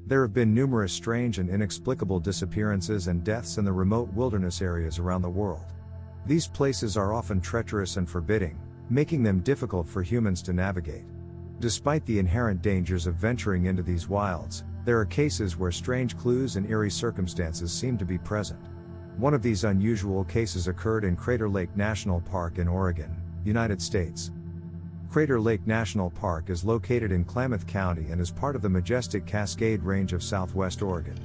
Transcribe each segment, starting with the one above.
There have been numerous strange and inexplicable disappearances and deaths in the remote wilderness areas around the world. These places are often treacherous and forbidding, making them difficult for humans to navigate. Despite the inherent dangers of venturing into these wilds, there are cases where strange clues and eerie circumstances seem to be present. One of these unusual cases occurred in Crater Lake National Park in Oregon, United States. Crater Lake National Park is located in Klamath County and is part of the majestic Cascade Range of southwest Oregon.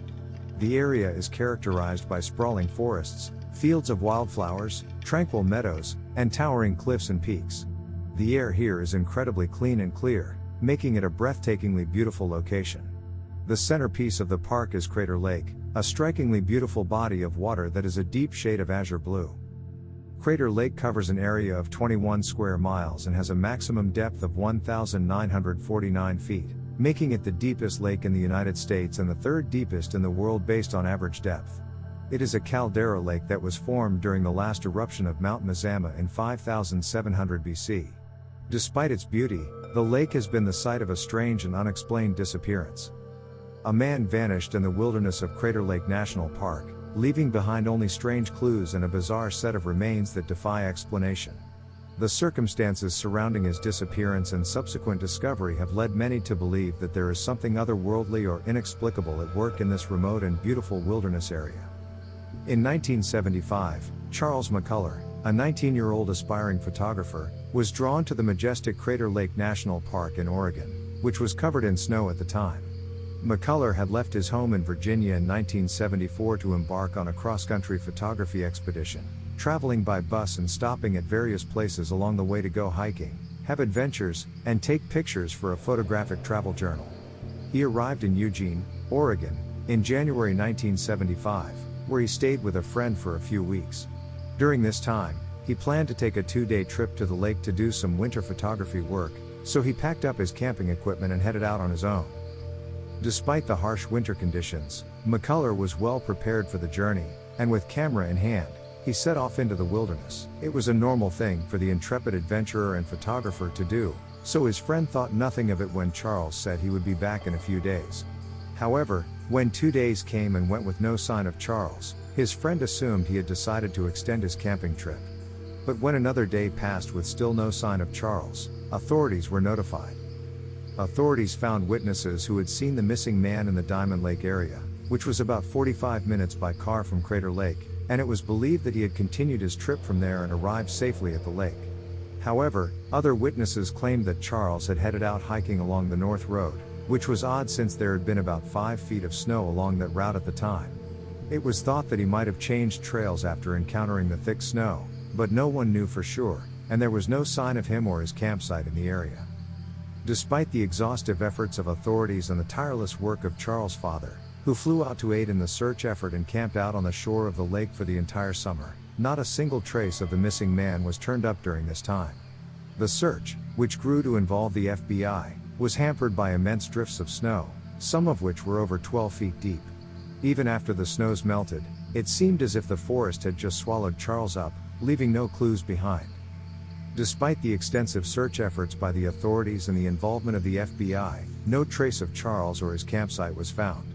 The area is characterized by sprawling forests, fields of wildflowers, tranquil meadows, and towering cliffs and peaks. The air here is incredibly clean and clear, making it a breathtakingly beautiful location. The centerpiece of the park is Crater Lake, a strikingly beautiful body of water that is a deep shade of azure blue. Crater Lake covers an area of 21 square miles and has a maximum depth of 1,949 feet, making it the deepest lake in the United States and the third deepest in the world based on average depth. It is a caldera lake that was formed during the last eruption of Mount Mazama in 5700 BC. Despite its beauty, the lake has been the site of a strange and unexplained disappearance. A man vanished in the wilderness of Crater Lake National Park, leaving behind only strange clues and a bizarre set of remains that defy explanation. The circumstances surrounding his disappearance and subsequent discovery have led many to believe that there is something otherworldly or inexplicable at work in this remote and beautiful wilderness area. In 1975, Charles McCullough, a 19-year-old aspiring photographer, was drawn to the majestic Crater Lake National Park in Oregon, which was covered in snow at the time. McCullough had left his home in Virginia in 1974 to embark on a cross-country photography expedition, traveling by bus and stopping at various places along the way to go hiking, have adventures, and take pictures for a photographic travel journal. He arrived in Eugene, Oregon, in January 1975, where he stayed with a friend for a few weeks. During this time, he planned to take a 2-day trip to the lake to do some winter photography work, so he packed up his camping equipment and headed out on his own. Despite the harsh winter conditions, McCullough was well prepared for the journey, and with camera in hand, he set off into the wilderness. It was a normal thing for the intrepid adventurer and photographer to do, so his friend thought nothing of it when Charles said he would be back in a few days. However, when 2 days came and went with no sign of Charles, his friend assumed he had decided to extend his camping trip. But when another day passed with still no sign of Charles, authorities were notified. Authorities found witnesses who had seen the missing man in the Diamond Lake area, which was about 45 minutes by car from Crater Lake, and it was believed that he had continued his trip from there and arrived safely at the lake. However, other witnesses claimed that Charles had headed out hiking along the North Road, which was odd since there had been about 5 feet of snow along that route at the time. It was thought that he might have changed trails after encountering the thick snow, but no one knew for sure, and there was no sign of him or his campsite in the area. Despite the exhaustive efforts of authorities and the tireless work of Charles' father, who flew out to aid in the search effort and camped out on the shore of the lake for the entire summer, not a single trace of the missing man was turned up during this time. The search, which grew to involve the FBI, was hampered by immense drifts of snow, some of which were over 12 feet deep. Even after the snows melted, it seemed as if the forest had just swallowed Charles up, leaving no clues behind. Despite the extensive search efforts by the authorities and the involvement of the FBI, no trace of Charles or his campsite was found.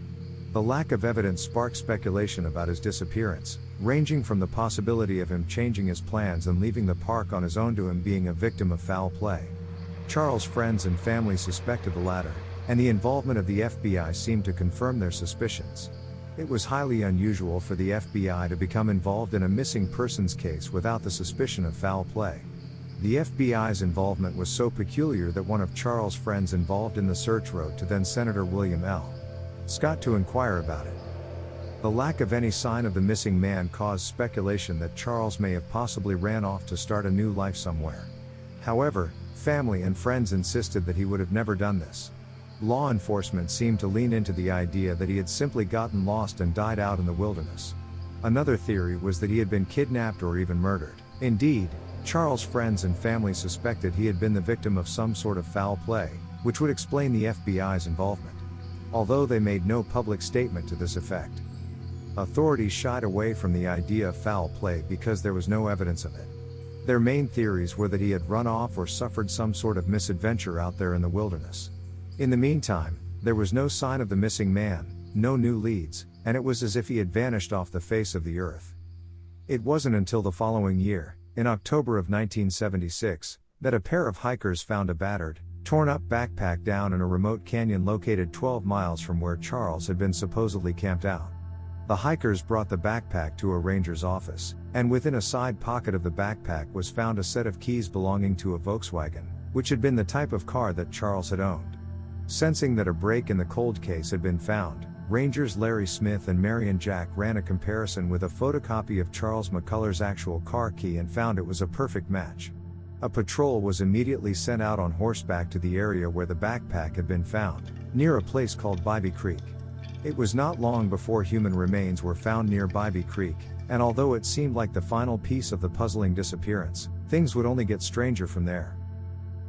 The lack of evidence sparked speculation about his disappearance, ranging from the possibility of him changing his plans and leaving the park on his own to him being a victim of foul play. Charles' friends and family suspected the latter, and the involvement of the FBI seemed to confirm their suspicions. It was highly unusual for the FBI to become involved in a missing persons case without the suspicion of foul play. The FBI's involvement was so peculiar that one of Charles' friends involved in the search wrote to then-Senator William L. Scott to inquire about it. The lack of any sign of the missing man caused speculation that Charles may have possibly ran off to start a new life somewhere. However, family and friends insisted that he would have never done this. Law enforcement seemed to lean into the idea that he had simply gotten lost and died out in the wilderness. Another theory was that he had been kidnapped or even murdered. Indeed, Charles' friends and family suspected he had been the victim of some sort of foul play, which would explain the FBI's involvement. Although they made no public statement to this effect. Authorities shied away from the idea of foul play because there was no evidence of it. Their main theories were that he had run off or suffered some sort of misadventure out there in the wilderness. In the meantime, There was no sign of the missing man, no new leads, and it was as if he had vanished off the face of the earth. It wasn't until the following year, in October of 1976, that a pair of hikers found a battered, torn-up backpack down in a remote canyon located 12 miles from where Charles had been supposedly camped out. The hikers brought the backpack to a ranger's office, and within a side pocket of the backpack was found a set of keys belonging to a Volkswagen, which had been the type of car that Charles had owned. Sensing that a break in the cold case had been found, Rangers Larry Smith and Marion Jack ran a comparison with a photocopy of Charles McCullers' actual car key and found it was a perfect match. A patrol was immediately sent out on horseback to the area where the backpack had been found, near a place called Bybee Creek. It was not long before human remains were found near Bybee Creek, and although it seemed like the final piece of the puzzling disappearance, things would only get stranger from there.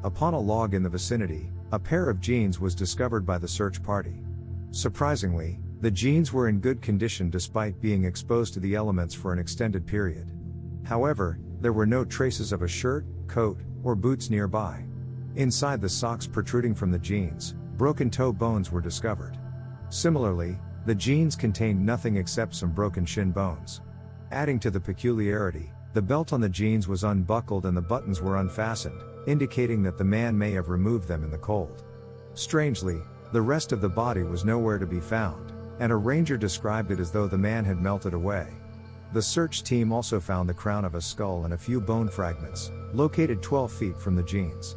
Upon a log in the vicinity, a pair of jeans was discovered by the search party. Surprisingly, the jeans were in good condition despite being exposed to the elements for an extended period. However, there were no traces of a shirt, coat, or boots nearby. Inside the socks protruding from the jeans, broken toe bones were discovered. Similarly, the jeans contained nothing except some broken shin bones. Adding to the peculiarity, the belt on the jeans was unbuckled and the buttons were unfastened, indicating that the man may have removed them in the cold. Strangely, the rest of the body was nowhere to be found, and a ranger described it as though the man had melted away. The search team also found the crown of a skull and a few bone fragments, located 12 feet from the jeans.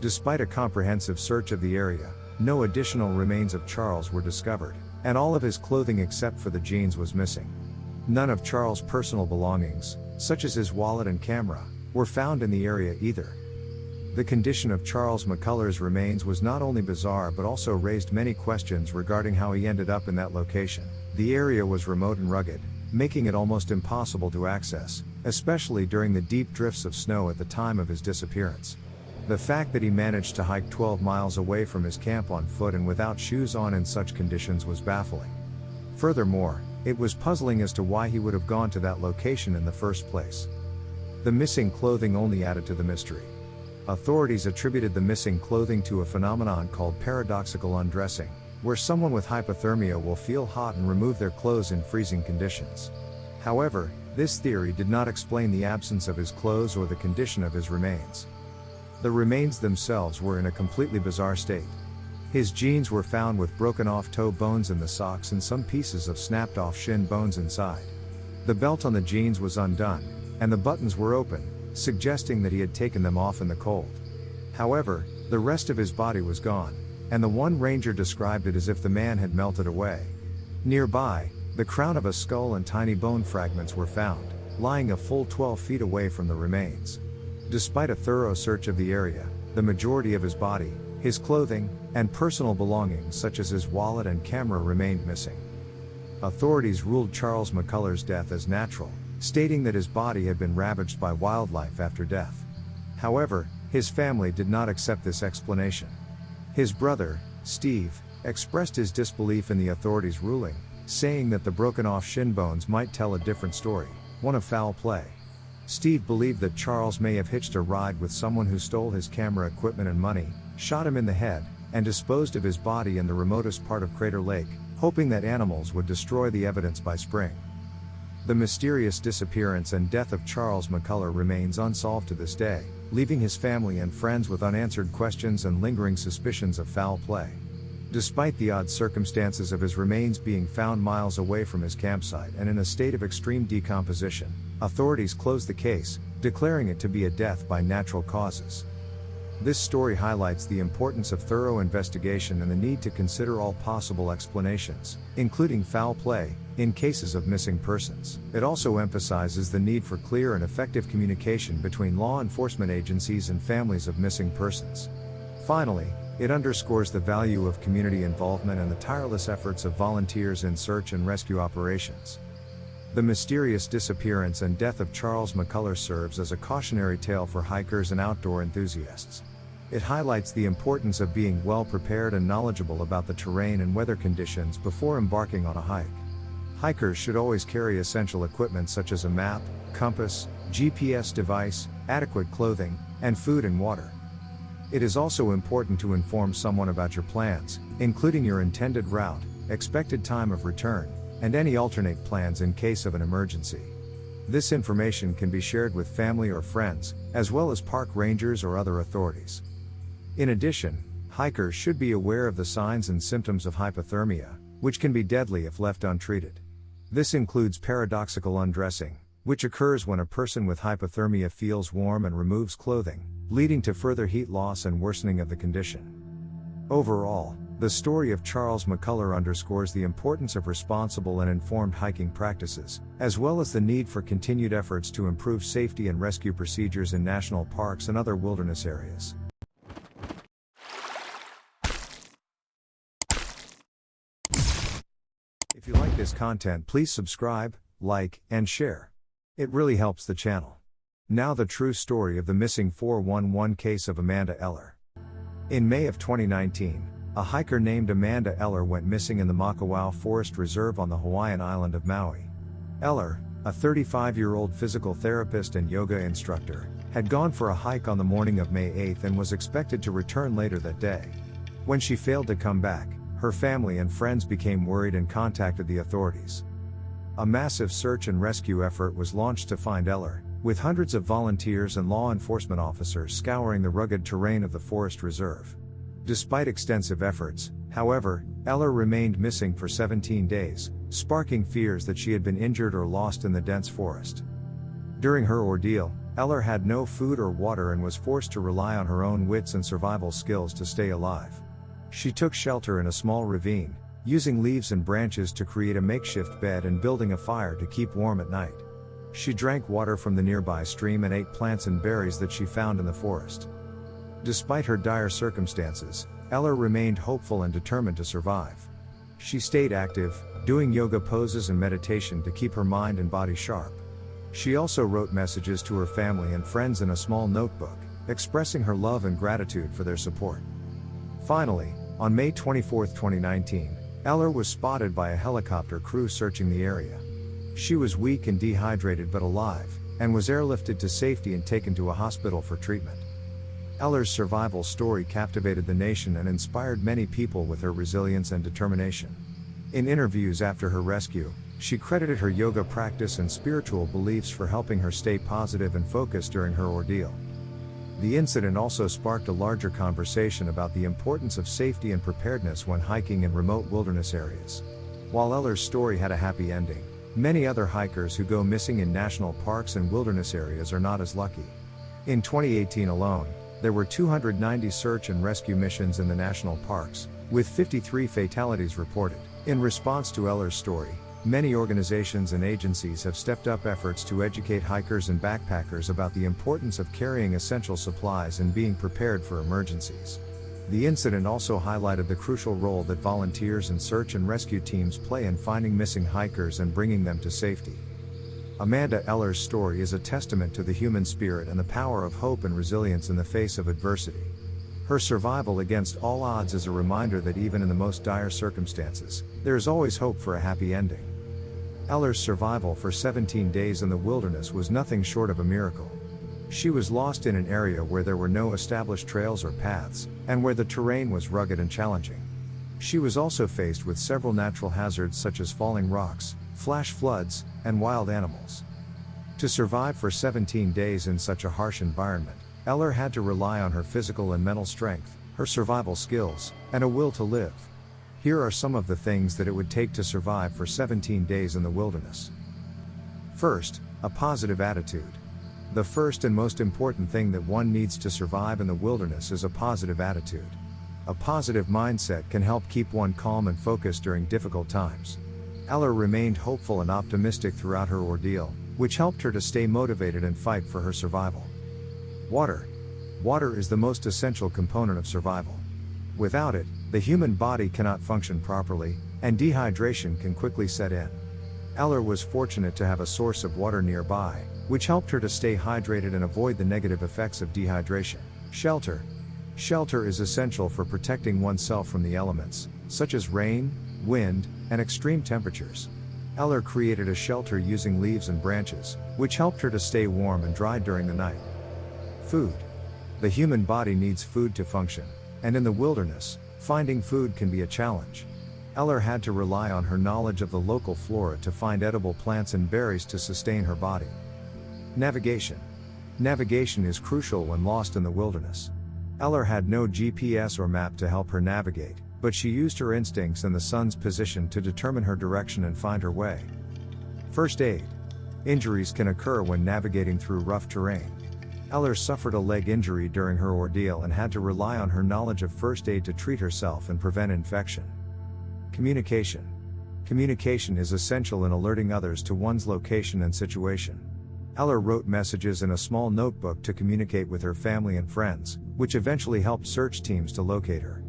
Despite a comprehensive search of the area, no additional remains of Charles were discovered, and all of his clothing except for the jeans was missing. None of Charles' personal belongings, such as his wallet and camera, were found in the area either. The condition of Charles McCullers' remains was not only bizarre but also raised many questions regarding how he ended up in that location. The area was remote and rugged, making it almost impossible to access, especially during the deep drifts of snow at the time of his disappearance. The fact that he managed to hike 12 miles away from his camp on foot and without shoes on in such conditions was baffling. Furthermore, it was puzzling as to why he would have gone to that location in the first place. The missing clothing only added to the mystery. Authorities attributed the missing clothing to a phenomenon called paradoxical undressing, where someone with hypothermia will feel hot and remove their clothes in freezing conditions. However, this theory did not explain the absence of his clothes or the condition of his remains. The remains themselves were in a completely bizarre state. His jeans were found with broken off toe bones in the socks and some pieces of snapped off shin bones inside. The belt on the jeans was undone, and the buttons were open, suggesting that he had taken them off in the cold. However, the rest of his body was gone, and the one ranger described it as if the man had melted away. Nearby, the crown of a skull and tiny bone fragments were found, lying a full 12 feet away from the remains. Despite a thorough search of the area, the majority of his body, his clothing, and personal belongings such as his wallet and camera remained missing. Authorities ruled Charles McCullers' death as natural, stating that his body had been ravaged by wildlife after death. However, his family did not accept this explanation. His brother, Steve, expressed his disbelief in the authorities' ruling, saying that the broken off shin bones might tell a different story, one of foul play. Steve believed that Charles may have hitched a ride with someone who stole his camera equipment and money, shot him in the head, and disposed of his body in the remotest part of Crater Lake, hoping that animals would destroy the evidence by spring. The mysterious disappearance and death of Charles McCullers remains unsolved to this day, leaving his family and friends with unanswered questions and lingering suspicions of foul play. Despite the odd circumstances of his remains being found miles away from his campsite and in a state of extreme decomposition, authorities closed the case, declaring it to be a death by natural causes. This story highlights the importance of thorough investigation and the need to consider all possible explanations, including foul play, in cases of missing persons. It also emphasizes the need for clear and effective communication between law enforcement agencies and families of missing persons. Finally, it underscores the value of community involvement and the tireless efforts of volunteers in search and rescue operations. The mysterious disappearance and death of Charles McCullers serves as a cautionary tale for hikers and outdoor enthusiasts. It highlights the importance of being well prepared and knowledgeable about the terrain and weather conditions before embarking on a hike. Hikers should always carry essential equipment such as a map, compass, GPS device, adequate clothing, and food and water. It is also important to inform someone about your plans, including your intended route, expected time of return, and any alternate plans in case of an emergency. This information can be shared with family or friends, as well as park rangers or other authorities. In addition, hikers should be aware of the signs and symptoms of hypothermia, which can be deadly if left untreated. This includes paradoxical undressing, which occurs when a person with hypothermia feels warm and removes clothing, leading to further heat loss and worsening of the condition. Overall, the story of Charles McCullough underscores the importance of responsible and informed hiking practices, as well as the need for continued efforts to improve safety and rescue procedures in national parks and other wilderness areas. If you like this content, please subscribe, like, and share. It really helps the channel. Now the true story of the missing 411 case of Amanda Eller. In May of 2019, a hiker named Amanda Eller went missing in the Makawao Forest Reserve on the Hawaiian island of Maui. Eller, a 35-year-old physical therapist and yoga instructor, had gone for a hike on the morning of May 8 and was expected to return later that day. When she failed to come back, her family and friends became worried and contacted the authorities. A massive search and rescue effort was launched to find Eller, with hundreds of volunteers and law enforcement officers scouring the rugged terrain of the forest reserve. Despite extensive efforts, however, Eller remained missing for 17 days, sparking fears that she had been injured or lost in the dense forest. During her ordeal, Eller had no food or water and was forced to rely on her own wits and survival skills to stay alive. She took shelter in a small ravine, using leaves and branches to create a makeshift bed and building a fire to keep warm at night. She drank water from the nearby stream and ate plants and berries that she found in the forest. Despite her dire circumstances, Eller remained hopeful and determined to survive. She stayed active, doing yoga poses and meditation to keep her mind and body sharp. She also wrote messages to her family and friends in a small notebook, expressing her love and gratitude for their support. Finally, on May 24, 2019, Eller was spotted by a helicopter crew searching the area. She was weak and dehydrated but alive, and was airlifted to safety and taken to a hospital for treatment. Eller's survival story captivated the nation and inspired many people with her resilience and determination. In interviews after her rescue, she credited her yoga practice and spiritual beliefs for helping her stay positive and focused during her ordeal. The incident also sparked a larger conversation about the importance of safety and preparedness when hiking in remote wilderness areas. While Eller's story had a happy ending, many other hikers who go missing in national parks and wilderness areas are not as lucky. In 2018 alone, there were 290 search and rescue missions in the national parks, with 53 fatalities reported. In response to Eller's story, many organizations and agencies have stepped up efforts to educate hikers and backpackers about the importance of carrying essential supplies and being prepared for emergencies. The incident also highlighted the crucial role that volunteers and search and rescue teams play in finding missing hikers and bringing them to safety. Amanda Eller's story is a testament to the human spirit and the power of hope and resilience in the face of adversity. Her survival against all odds is a reminder that even in the most dire circumstances, there is always hope for a happy ending. Eller's survival for 17 days in the wilderness was nothing short of a miracle. She was lost in an area where there were no established trails or paths, and where the terrain was rugged and challenging. She was also faced with several natural hazards such as falling rocks, flash floods, and wild animals. To survive for 17 days in such a harsh environment, Eller had to rely on her physical and mental strength, her survival skills, and a will to live. Here are some of the things that it would take to survive for 17 days in the wilderness. First, a positive attitude. The first and most important thing that one needs to survive in the wilderness is a positive attitude. A positive mindset can help keep one calm and focused during difficult times. Eller remained hopeful and optimistic throughout her ordeal, which helped her to stay motivated and fight for her survival. Water. Water is the most essential component of survival. Without it, the human body cannot function properly, and dehydration can quickly set in. Eller was fortunate to have a source of water nearby, which helped her to stay hydrated and avoid the negative effects of dehydration. Shelter. Shelter is essential for protecting oneself from the elements, such as rain, wind, and extreme temperatures. Eller created a shelter using leaves and branches, which helped her to stay warm and dry during the night. Food. The human body needs food to function, and in the wilderness, Finding food can be a challenge. Eller had to rely on her knowledge of the local flora to find edible plants and berries to sustain her body. Navigation. Navigation is crucial when lost in the wilderness. Eller had no GPS or map to help her navigate, but she used her instincts and the sun's position to determine her direction and find her way. First aid. Injuries can occur when navigating through rough terrain. Eller suffered a leg injury during her ordeal and had to rely on her knowledge of first aid to treat herself and prevent infection. Communication. Communication is essential in alerting others to one's location and situation. Eller wrote messages in a small notebook to communicate with her family and friends, which eventually helped search teams to locate her.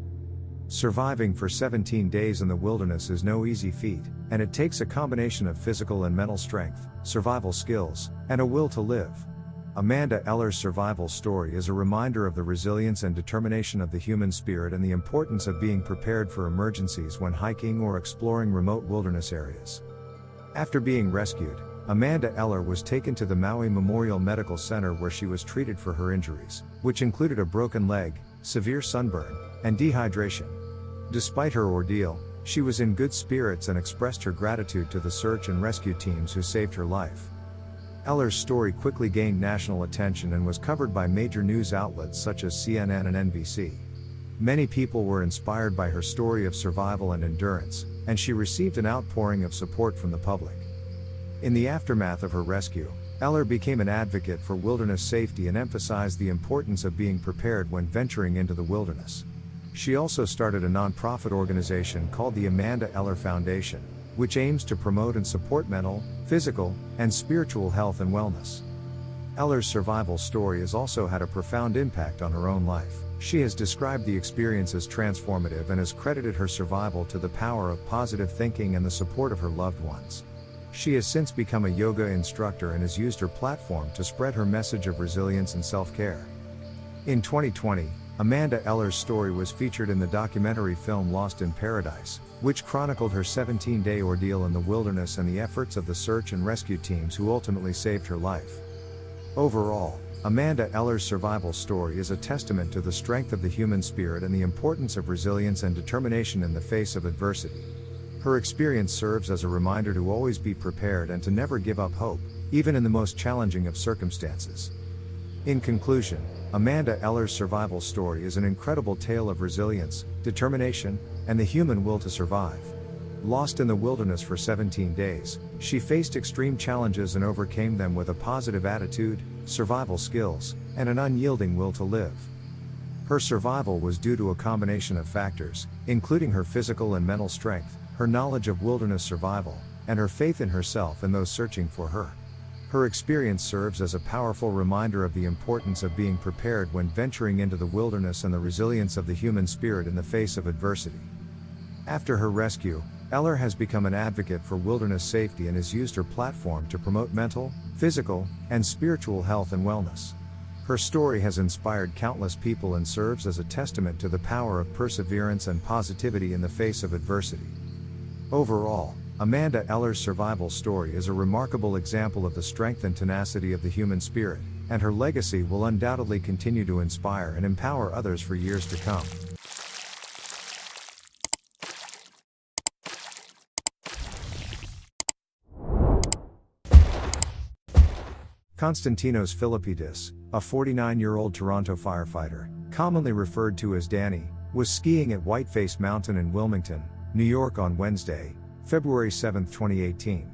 Surviving for 17 days in the wilderness is no easy feat, and it takes a combination of physical and mental strength, survival skills, and a will to live. Amanda Eller's survival story is a reminder of the resilience and determination of the human spirit and the importance of being prepared for emergencies when hiking or exploring remote wilderness areas. After being rescued, Amanda Eller was taken to the Maui Memorial Medical Center where she was treated for her injuries, which included a broken leg, severe sunburn, and dehydration. Despite her ordeal, she was in good spirits and expressed her gratitude to the search and rescue teams who saved her life. Eller's story quickly gained national attention and was covered by major news outlets such as CNN and NBC. Many people were inspired by her story of survival and endurance, and she received an outpouring of support from the public. In the aftermath of her rescue, Eller became an advocate for wilderness safety and emphasized the importance of being prepared when venturing into the wilderness. She also started a nonprofit organization called the Amanda Eller Foundation, which aims to promote and support mental, physical, and spiritual health and wellness. Eller's survival story has also had a profound impact on her own life. She has described the experience as transformative and has credited her survival to the power of positive thinking and the support of her loved ones. She has since become a yoga instructor and has used her platform to spread her message of resilience and self-care. In 2020, Amanda Eller's story was featured in the documentary film Lost in Paradise, which chronicled her 17-day ordeal in the wilderness and the efforts of the search and rescue teams who ultimately saved her life. Overall, Amanda Eller's survival story is a testament to the strength of the human spirit and the importance of resilience and determination in the face of adversity. Her experience serves as a reminder to always be prepared and to never give up hope, even in the most challenging of circumstances. In conclusion, Amanda Eller's survival story is an incredible tale of resilience, determination, and the human will to survive. Lost in the wilderness for 17 days, she faced extreme challenges and overcame them with a positive attitude, survival skills, and an unyielding will to live. Her survival was due to a combination of factors, including her physical and mental strength, her knowledge of wilderness survival, and her faith in herself and those searching for her. Her experience serves as a powerful reminder of the importance of being prepared when venturing into the wilderness and the resilience of the human spirit in the face of adversity. After her rescue, Eller has become an advocate for wilderness safety and has used her platform to promote mental, physical, and spiritual health and wellness. Her story has inspired countless people and serves as a testament to the power of perseverance and positivity in the face of adversity. Overall, Amanda Eller's survival story is a remarkable example of the strength and tenacity of the human spirit, and her legacy will undoubtedly continue to inspire and empower others for years to come. Konstantinos Filipidis, a 49-year-old Toronto firefighter, commonly referred to as Danny, was skiing at Whiteface Mountain in Wilmington, New York on Wednesday, February 7, 2018.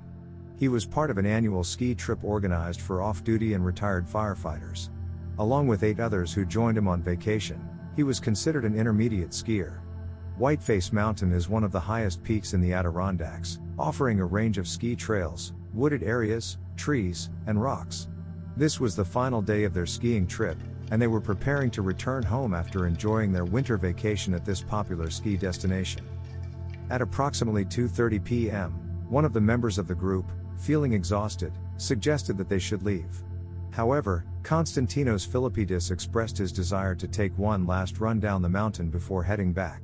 He was part of an annual ski trip organized for off-duty and retired firefighters. Along with 8 others who joined him on vacation, he was considered an intermediate skier. Whiteface Mountain is one of the highest peaks in the Adirondacks, offering a range of ski trails, wooded areas, trees, and rocks. This was the final day of their skiing trip, and they were preparing to return home after enjoying their winter vacation at this popular ski destination. At approximately 2:30 p.m., one of the members of the group, feeling exhausted, suggested that they should leave. However, Konstantinos Filipidis expressed his desire to take one last run down the mountain before heading back.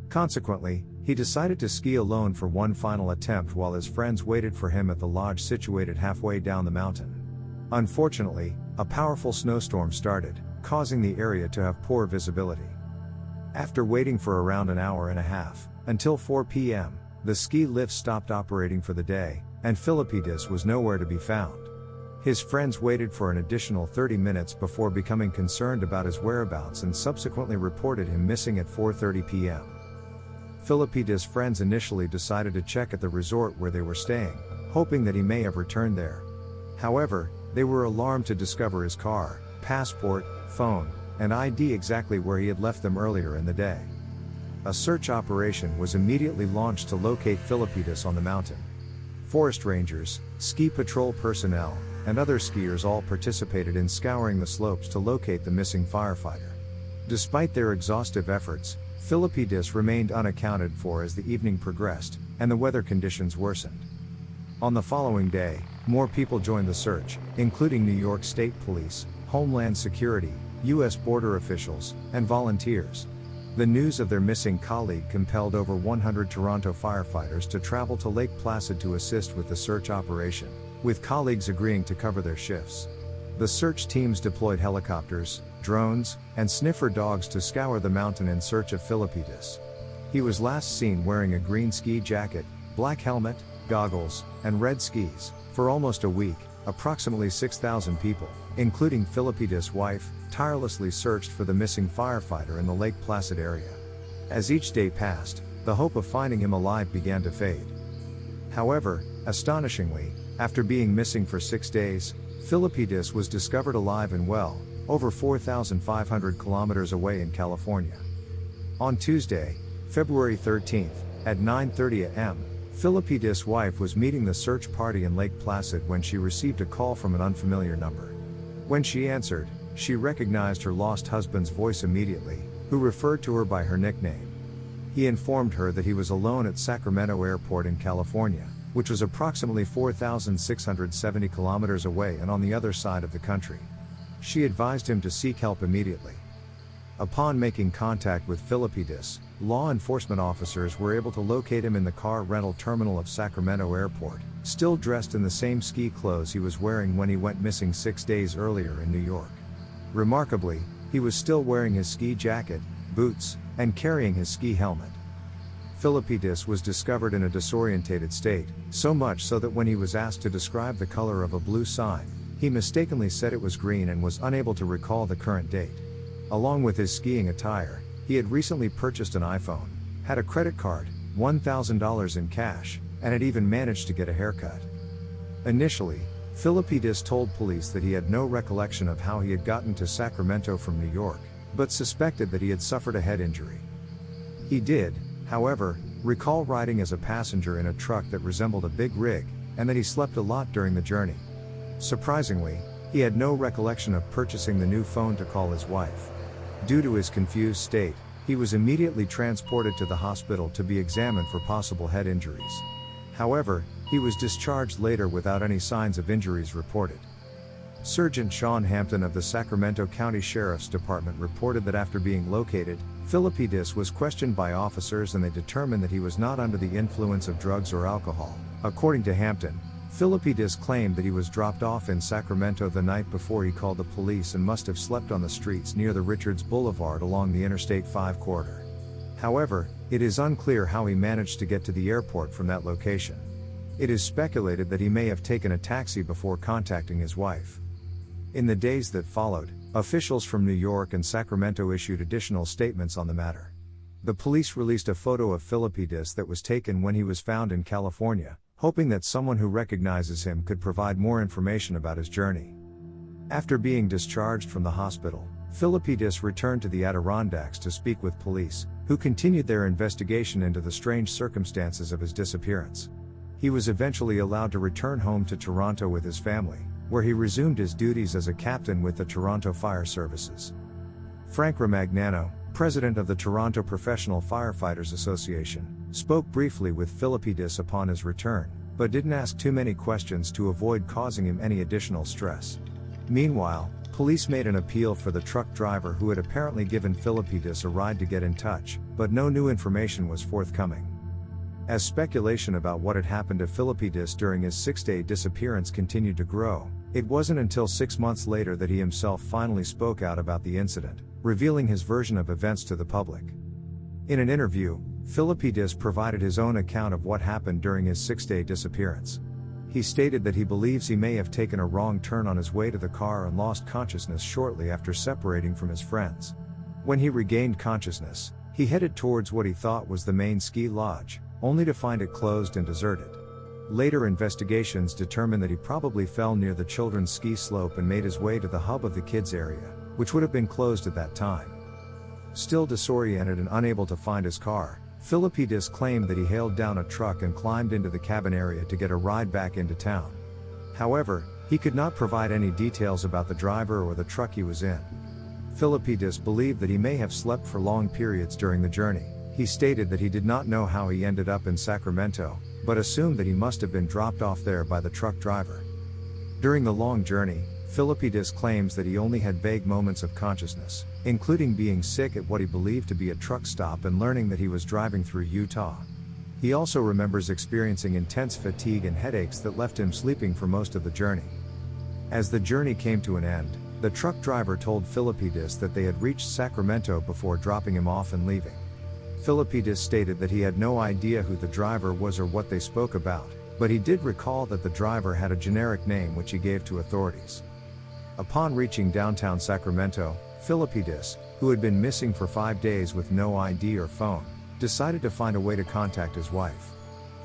Consequently, he decided to ski alone for one final attempt while his friends waited for him at the lodge situated halfway down the mountain. Unfortunately, a powerful snowstorm started, causing the area to have poor visibility. After waiting for around an hour and a half, until 4 p.m., the ski lift stopped operating for the day, and Filipidis was nowhere to be found. His friends waited for an additional 30 minutes before becoming concerned about his whereabouts and subsequently reported him missing at 4:30 p.m. Filipidis' friends initially decided to check at the resort where they were staying, hoping that he may have returned there. However, they were alarmed to discover his car, passport, phone, and ID exactly where he had left them earlier in the day. A search operation was immediately launched to locate Filipidis on the mountain. Forest rangers, ski patrol personnel, and other skiers all participated in scouring the slopes to locate the missing firefighter. Despite their exhaustive efforts, Filipidis remained unaccounted for as the evening progressed, and the weather conditions worsened. On the following day, more people joined the search, including New York State Police, Homeland Security, U.S. border officials, and volunteers. The news of their missing colleague compelled over 100 Toronto firefighters to travel to Lake Placid to assist with the search operation, with colleagues agreeing to cover their shifts. The search teams deployed helicopters, drones, and sniffer dogs to scour the mountain in search of Filipidis. He was last seen wearing a green ski jacket, black helmet, goggles, and red skis. For almost a week, approximately 6,000 people, including Filipidis' wife, tirelessly searched for the missing firefighter in the Lake Placid area. As each day passed, the hope of finding him alive began to fade. However, astonishingly, after being missing for 6 days, Filipidis was discovered alive and well, over 4,500 kilometers away in California. On Tuesday, February 13th, at 9:30 a.m., Filipidis' wife was meeting the search party in Lake Placid when she received a call from an unfamiliar number. When she answered, she recognized her lost husband's voice immediately, who referred to her by her nickname. He informed her that he was alone at Sacramento Airport in California, which was approximately 4,670 kilometers away and on the other side of the country. She advised him to seek help immediately. Upon making contact with Filipidis, law enforcement officers were able to locate him in the car rental terminal of Sacramento Airport, still dressed in the same ski clothes he was wearing when he went missing 6 days earlier in New York. Remarkably, he was still wearing his ski jacket, boots, and carrying his ski helmet. Filipidis was discovered in a disorientated state, so much so that when he was asked to describe the color of a blue sign, he mistakenly said it was green and was unable to recall the current date. Along with his skiing attire, he had recently purchased an iPhone, had a credit card, $1,000 in cash, and had even managed to get a haircut. Initially, Filipidis told police that he had no recollection of how he had gotten to Sacramento from New York, but suspected that he had suffered a head injury. He did, however, recall riding as a passenger in a truck that resembled a big rig, and that he slept a lot during the journey. Surprisingly, he had no recollection of purchasing the new phone to call his wife. Due to his confused state, he was immediately transported to the hospital to be examined for possible head injuries. However, he was discharged later without any signs of injuries reported. Sergeant Sean Hampton of the Sacramento County Sheriff's Department reported that after being located, Filipidis was questioned by officers and they determined that he was not under the influence of drugs or alcohol. According to Hampton, Filipidis claimed that he was dropped off in Sacramento the night before he called the police and must have slept on the streets near the Richards Boulevard along the Interstate 5 corridor. However, it is unclear how he managed to get to the airport from that location. It is speculated that he may have taken a taxi before contacting his wife. In the days that followed, officials from New York and Sacramento issued additional statements on the matter. The police released a photo of Filipidis that was taken when he was found in California, hoping that someone who recognizes him could provide more information about his journey. After being discharged from the hospital, Filipidis returned to the Adirondacks to speak with police, who continued their investigation into the strange circumstances of his disappearance. He was eventually allowed to return home to Toronto with his family, where he resumed his duties as a captain with the Toronto Fire Services. Frank Ramagnano, president of the Toronto Professional Firefighters Association, spoke briefly with Filipidis upon his return, but didn't ask too many questions to avoid causing him any additional stress. Meanwhile, police made an appeal for the truck driver who had apparently given Filipidis a ride to get in touch, but no new information was forthcoming. As speculation about what had happened to Filipidis during his 6-day disappearance continued to grow, it wasn't until 6 months later that he himself finally spoke out about the incident, revealing his version of events to the public. In an interview, Filipidis provided his own account of what happened during his 6-day disappearance. He stated that he believes he may have taken a wrong turn on his way to the car and lost consciousness shortly after separating from his friends. When he regained consciousness, he headed towards what he thought was the main ski lodge, only to find it closed and deserted. Later investigations determined that he probably fell near the children's ski slope and made his way to the hub of the kids' area, which would have been closed at that time. Still disoriented and unable to find his car, Filipidis claimed that he hailed down a truck and climbed into the cabin area to get a ride back into town. However, he could not provide any details about the driver or the truck he was in. Filipidis believed that he may have slept for long periods during the journey. He stated that he did not know how he ended up in Sacramento, but assumed that he must have been dropped off there by the truck driver. During the long journey, Filipidis claims that he only had vague moments of consciousness, including being sick at what he believed to be a truck stop and learning that he was driving through Utah. He also remembers experiencing intense fatigue and headaches that left him sleeping for most of the journey. As the journey came to an end, the truck driver told Filipidis that they had reached Sacramento before dropping him off and leaving. Filipidis stated that he had no idea who the driver was or what they spoke about, but he did recall that the driver had a generic name which he gave to authorities. Upon reaching downtown Sacramento, Filipidis, who had been missing for 5 days with no ID or phone, decided to find a way to contact his wife.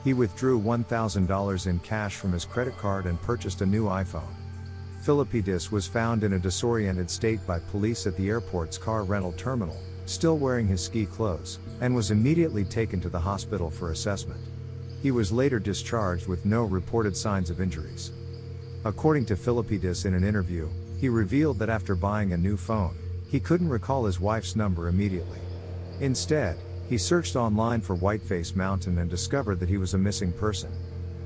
He withdrew $1,000 in cash from his credit card and purchased a new iPhone. Filipidis was found in a disoriented state by police at the airport's car rental terminal, still wearing his ski clothes, and was immediately taken to the hospital for assessment. He was later discharged with no reported signs of injuries. According to Filipidis in an interview, he revealed that after buying a new phone, he couldn't recall his wife's number immediately. Instead, he searched online for Whiteface Mountain and discovered that he was a missing person.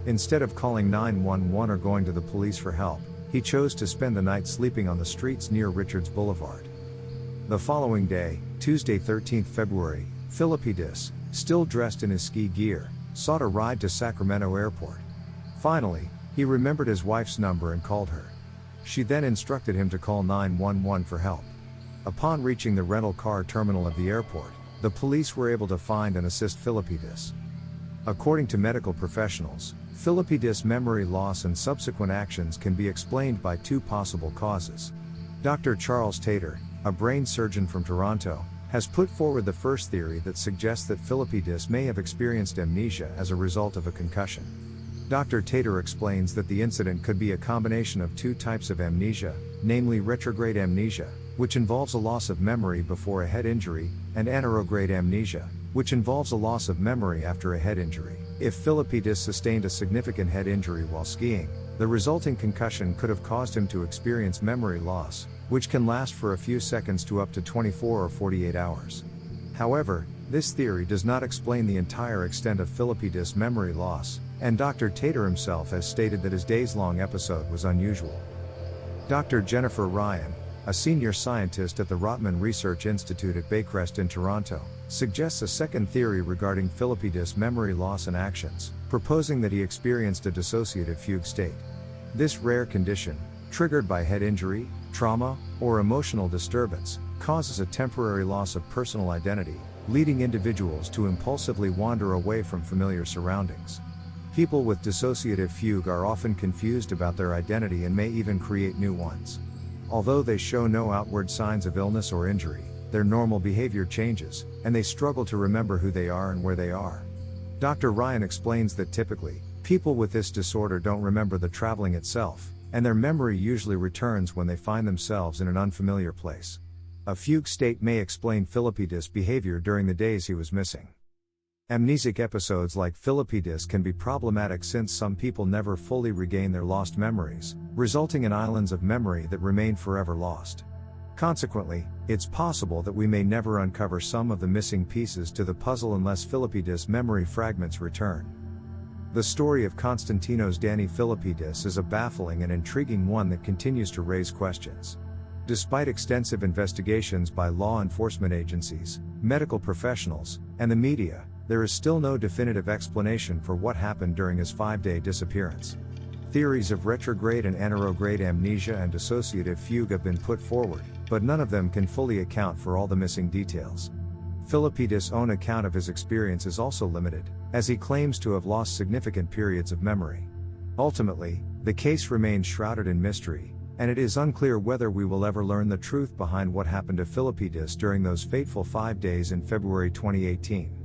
Instead of calling 911 or going to the police for help, he chose to spend the night sleeping on the streets near Richards Boulevard. The following day, Tuesday 13 February, Filipidis, still dressed in his ski gear, sought a ride to Sacramento Airport. Finally, he remembered his wife's number and called her. She then instructed him to call 911 for help. Upon reaching the rental car terminal of the airport, the police were able to find and assist Filipidis. According to medical professionals, Filipidis' memory loss and subsequent actions can be explained by 2 possible causes. Dr. Charles Tater, a brain surgeon from Toronto, has put forward the first theory that suggests that Filipidis may have experienced amnesia as a result of a concussion. Dr. Tater explains that the incident could be a combination of 2 types of amnesia, namely retrograde amnesia, which involves a loss of memory before a head injury, and anterograde amnesia, which involves a loss of memory after a head injury. If Filipidis sustained a significant head injury while skiing, the resulting concussion could have caused him to experience memory loss, which can last for a few seconds to up to 24 or 48 hours. However, this theory does not explain the entire extent of Filipidis' memory loss, and Dr. Tater himself has stated that his days-long episode was unusual. Dr. Jennifer Ryan, a senior scientist at the Rotman Research Institute at Baycrest in Toronto, suggests a second theory regarding Filipidis' memory loss and actions, proposing that he experienced a dissociative fugue state. This rare condition, triggered by head injury, trauma, or emotional disturbance, causes a temporary loss of personal identity, leading individuals to impulsively wander away from familiar surroundings. People with dissociative fugue are often confused about their identity and may even create new ones. Although they show no outward signs of illness or injury, their normal behavior changes, and they struggle to remember who they are and where they are. Dr. Ryan explains that typically, people with this disorder don't remember the traveling itself, and their memory usually returns when they find themselves in an unfamiliar place. A fugue state may explain Filipidis' behavior during the days he was missing. Amnesic episodes like Filipidis can be problematic since some people never fully regain their lost memories, resulting in islands of memory that remain forever lost. Consequently, it's possible that we may never uncover some of the missing pieces to the puzzle unless Filipidis' memory fragments return. The story of Konstantinos Danny Filipidis is a baffling and intriguing one that continues to raise questions. Despite extensive investigations by law enforcement agencies, medical professionals, and the media, there is still no definitive explanation for what happened during his 5-day disappearance. Theories of retrograde and anterograde amnesia and dissociative fugue have been put forward, but none of them can fully account for all the missing details. Filipidis' own account of his experience is also limited, as he claims to have lost significant periods of memory. Ultimately, the case remains shrouded in mystery, and it is unclear whether we will ever learn the truth behind what happened to Filipidis during those fateful 5 days in February 2018.